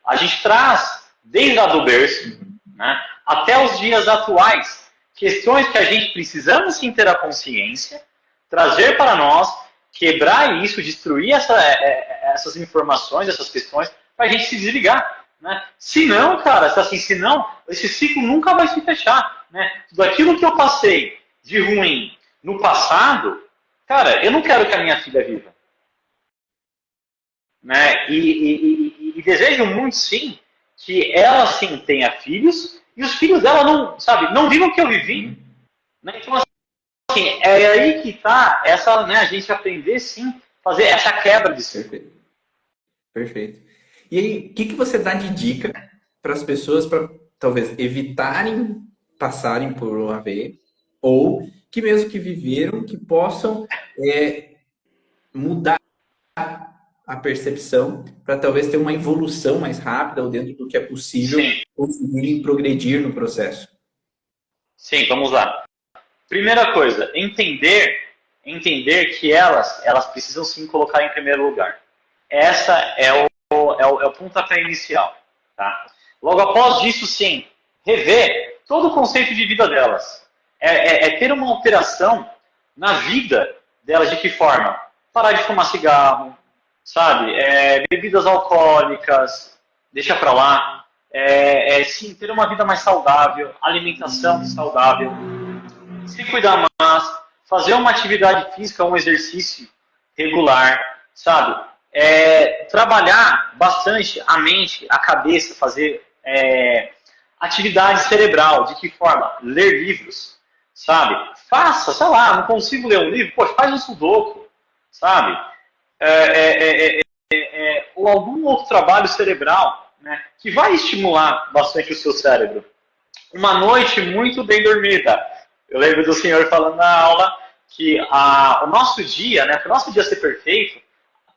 a gente traz desde lá do berço, né, até os dias atuais, questões que a gente precisamos sim ter a consciência, trazer para nós, quebrar isso, destruir essas informações, essas questões, para a gente se desligar. Né? Se não, cara, assim, se não, esse ciclo nunca vai se fechar. Né? Tudo aquilo que eu passei de ruim no passado, cara, eu não quero que a minha filha viva. Né? E desejo muito, sim, que ela, sim, tenha filhos, e os filhos dela não, sabe, não vivam o que eu vivi. Né? Então, assim, é aí que está essa, né, a gente aprender, sim, fazer essa quebra de si. Perfeito. Perfeito. E aí, o que você dá de dica para as pessoas para talvez evitarem passarem por um AVE, ou que mesmo que viveram, que possam mudar a percepção para talvez ter uma evolução mais rápida ou dentro do que é possível, sim, conseguirem progredir no processo? Sim, vamos lá. Primeira coisa, entender que elas precisam sim colocar em primeiro lugar. Essa é o pontapé inicial. Tá? Logo após disso, sim, rever todo o conceito de vida delas. Ter uma alteração na vida delas. De que forma? Parar de fumar cigarro, sabe? Bebidas alcoólicas, deixa pra lá. Sim, ter uma vida mais saudável, alimentação saudável, se cuidar mais, fazer uma atividade física, um exercício regular, sabe? Trabalhar bastante a mente, a cabeça, fazer atividade cerebral. De que forma? Ler livros, sabe? Faça, sei lá, não consigo ler um livro, poxa, faz um sudoku, sabe? Ou algum outro trabalho cerebral, né, que vai estimular bastante o seu cérebro. Uma noite muito bem dormida. Eu lembro do senhor falando na aula que o nosso dia, né, para o nosso dia ser perfeito,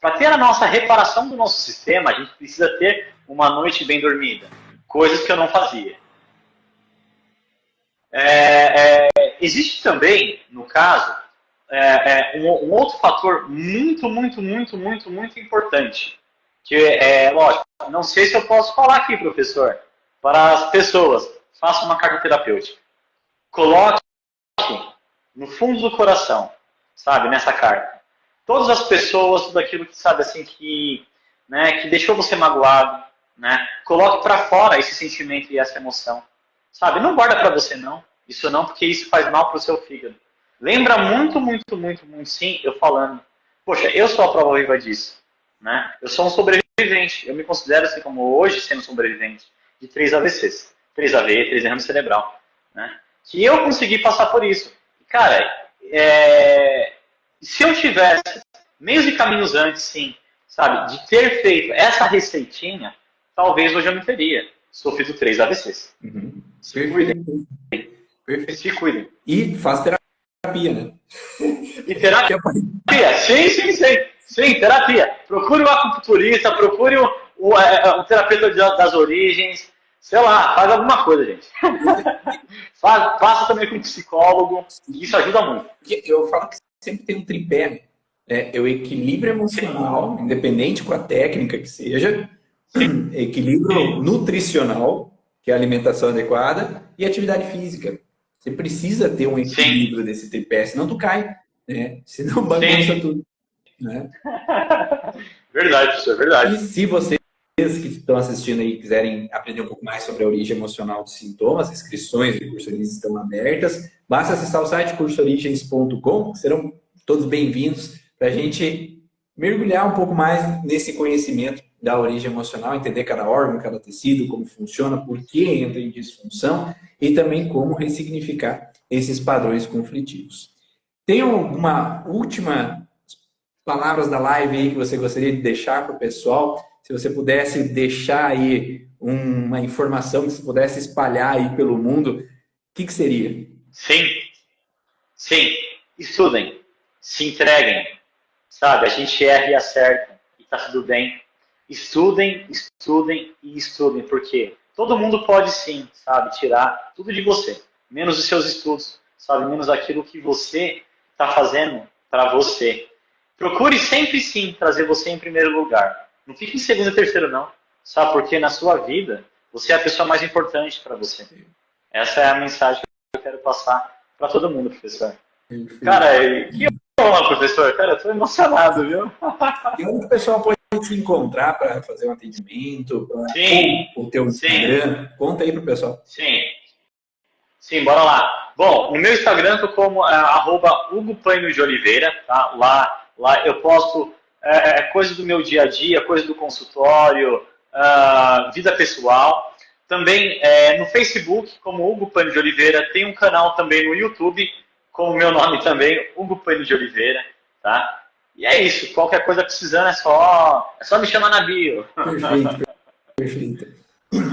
para ter a nossa reparação do nosso sistema, a gente precisa ter uma noite bem dormida. Coisas que eu não fazia. Existe também, no caso, um outro fator muito, muito, muito, muito, muito importante. Que lógico, não sei se eu posso falar aqui, professor, para as pessoas. Faça uma carta terapêutica. Coloque no fundo do coração, sabe, nessa carta. Todas as pessoas, tudo aquilo que, sabe, assim, que deixou você magoado, né? Coloque para fora esse sentimento e essa emoção. Sabe, não guarda para você não. Isso não, porque isso faz mal para o seu fígado. Lembra muito, muito, muito, muito, sim, eu falando. Poxa, eu sou a prova viva disso. Né? Eu sou um sobrevivente. Eu me considero, assim como hoje, sendo sobrevivente de 3 AVCs. 3 AV, 3 derrame cerebral. Né? Que eu consegui passar por isso. Cara, se eu tivesse meios e caminhos antes, sim, sabe, de ter feito essa receitinha, talvez hoje eu não teria sofrido 3 AVCs. Uhum. Se cuidem. Perfeito. Se cuidem. E faz terapia, né? E terapia. Sim, terapia. Procure o acupunturista, procure o terapeuta das origens. Sei lá, faz alguma coisa, gente. Faça também com um psicólogo. Isso ajuda muito. Eu falo que sempre tem um tripé, né? é o equilíbrio emocional, independente com a técnica que seja, equilíbrio nutricional, que é a alimentação adequada, e atividade física. Você precisa ter um Sim, equilíbrio desse tripé, senão tu cai, né? Senão bagunça sim. tudo, né? Verdade, professor, E verdade. se vocês que estão assistindo aí quiserem aprender um pouco mais sobre a origem emocional dos sintomas, inscrições de curso Origens estão abertas. Basta acessar o site cursorigens.com, serão todos bem-vindos para a gente mergulhar um pouco mais nesse conhecimento da origem emocional, entender cada órgão, cada tecido, como funciona, por que entra em disfunção e também como ressignificar esses padrões conflitivos. Tem alguma última palavras da live aí que você gostaria de deixar para o pessoal? Se você pudesse deixar aí uma informação que você pudesse espalhar aí pelo mundo, o que seria? Sim, sim. Estudem, se entreguem, sabe? A gente erra e acerta, e tá tudo bem. Estudem, estudem e estudem, porque todo mundo pode sim, sabe, tirar tudo de você, menos os seus estudos, sabe, menos aquilo que você está fazendo para você. Procure sempre sim trazer você em primeiro lugar. Não fique em segundo e terceiro não, sabe, porque na sua vida você é a pessoa mais importante para você. Essa é a mensagem que eu quero passar para todo mundo, professor. Perfeito. Cara, que honra, professor. Cara, eu tô emocionado, viu? E onde o pessoal pode se encontrar para fazer um atendimento, Sim, ou o teu sim, Instagram? Conta aí para o pessoal. sim. Sim, bora lá. Bom, no meu Instagram eu tô como Hugo Plano de Oliveira, tá? Lá eu posto coisas do meu dia a dia, coisas do consultório, vida pessoal. Também no Facebook, como Hugo Plano de Oliveira. Tem um canal também no YouTube, com o meu nome também, Hugo Plano de Oliveira, tá? E é isso. Qualquer coisa precisando é só me chamar na bio. Perfeito, perfeito.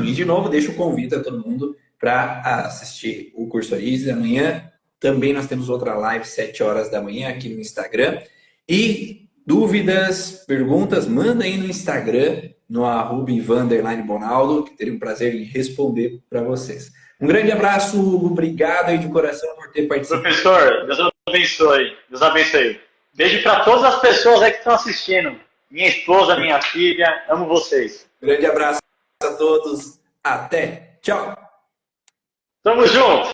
E de novo, deixo o convite a todo mundo para assistir o curso Origens. Amanhã também nós temos outra live, 7 horas da manhã, aqui no Instagram. E dúvidas, perguntas, manda aí no Instagram, no @Ivan_Bonaldo, que teria um prazer em responder para vocês. Um grande abraço, Hugo. Obrigado aí de coração por ter participado. Professor, Deus abençoe. Deus abençoe. Beijo para todas as pessoas aí que estão assistindo. Minha esposa, minha filha, amo vocês. Grande abraço a todos. Até. Tchau. Tamo junto.